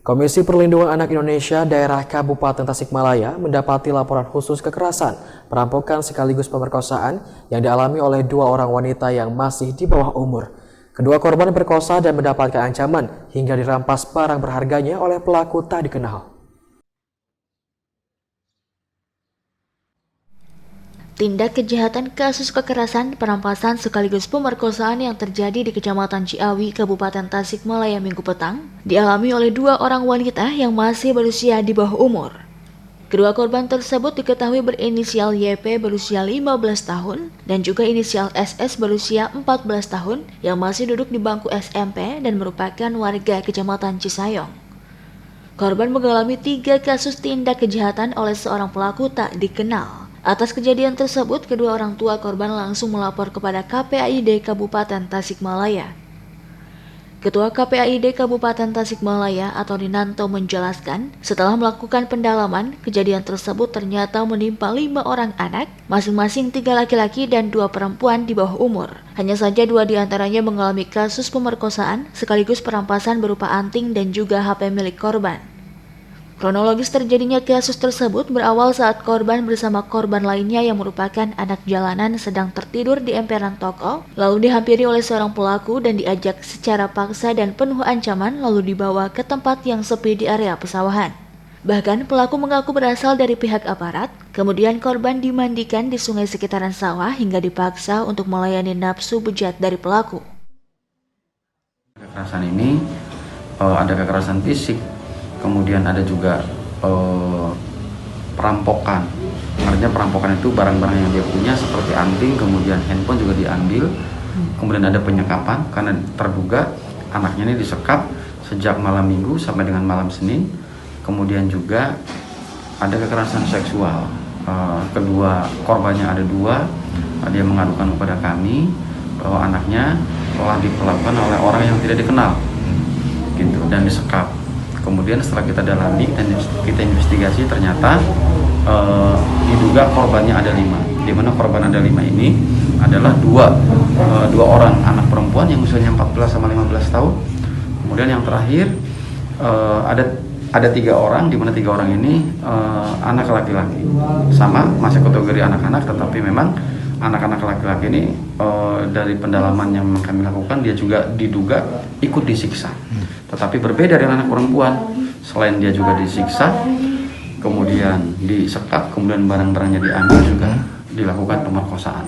Komisi Perlindungan Anak Indonesia Daerah Kabupaten Tasikmalaya mendapati laporan khusus kekerasan, perampokan sekaligus pemerkosaan yang dialami oleh dua orang wanita yang masih di bawah umur. Kedua korban diperkosa dan mendapatkan ancaman hingga dirampas barang berharganya oleh pelaku tak dikenal. Tindak kejahatan kasus kekerasan, perampasan sekaligus pemerkosaan yang terjadi di Kecamatan Ciawi, Kabupaten Tasikmalaya Minggu petang dialami oleh dua orang wanita yang masih berusia di bawah umur. Kedua korban tersebut diketahui berinisial YP berusia 15 tahun dan juga inisial SS berusia 14 tahun yang masih duduk di bangku SMP dan merupakan warga Kecamatan Cisayong. Korban mengalami 3 kasus tindak kejahatan oleh seorang pelaku tak dikenal. Atas kejadian tersebut, kedua orang tua korban langsung melapor kepada KPAID Kabupaten Tasikmalaya. Ketua KPAID Kabupaten Tasikmalaya atau Dinanto menjelaskan, setelah melakukan pendalaman, kejadian tersebut ternyata menimpa 5 orang anak, masing-masing 3 laki-laki dan 2 perempuan di bawah umur. Hanya saja 2 diantaranya mengalami kasus pemerkosaan sekaligus perampasan berupa anting dan juga HP milik korban. Kronologis terjadinya kasus tersebut berawal saat korban bersama korban lainnya yang merupakan anak jalanan sedang tertidur di emperan toko, lalu dihampiri oleh seorang pelaku dan diajak secara paksa dan penuh ancaman lalu dibawa ke tempat yang sepi di area pesawahan. Bahkan pelaku mengaku berasal dari pihak aparat, kemudian korban dimandikan di sungai sekitaran sawah hingga dipaksa untuk melayani nafsu bejat dari pelaku. Kekerasan ini ada kekerasan fisik, kemudian ada juga perampokan. Artinya perampokan itu barang-barang yang dia punya seperti anting, kemudian handphone juga diambil. Kemudian ada penyekapan karena terduga anaknya ini disekap sejak malam Minggu sampai dengan malam Senin. Kemudian juga ada kekerasan seksual. Kedua korbannya ada 2. Dia mengadukan kepada kami bahwa anaknya telah diperlakukan oleh orang yang tidak dikenal, gitu, dan disekap. Kemudian setelah kita dalami dan kita investigasi ternyata diduga korbannya ada 5. Di mana korban ada 5 ini adalah dua orang anak perempuan yang usianya 14 sama 15 tahun. Kemudian yang terakhir ada 3 orang, di mana 3 orang ini anak laki-laki. Sama masih kategori anak-anak, tetapi memang anak-anak laki-laki ini dari pendalaman yang kami lakukan dia juga diduga ikut disiksa. Tetapi berbeda dengan anak perempuan, selain dia juga disiksa, kemudian disekap, kemudian barang-barangnya diambil juga dilakukan pemerkosaan.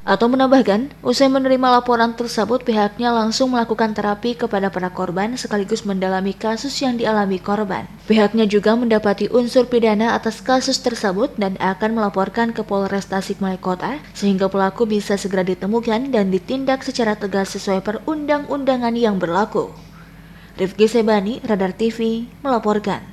Atau menambahkan, usai menerima laporan tersebut, pihaknya langsung melakukan terapi kepada para korban sekaligus mendalami kasus yang dialami korban. Pihaknya juga mendapati unsur pidana atas kasus tersebut dan akan melaporkan ke Polres Tasikmalaya Kota sehingga pelaku bisa segera ditemukan dan ditindak secara tegas sesuai perundang-undangan yang berlaku. Rifki Sebani, Radar TV, melaporkan.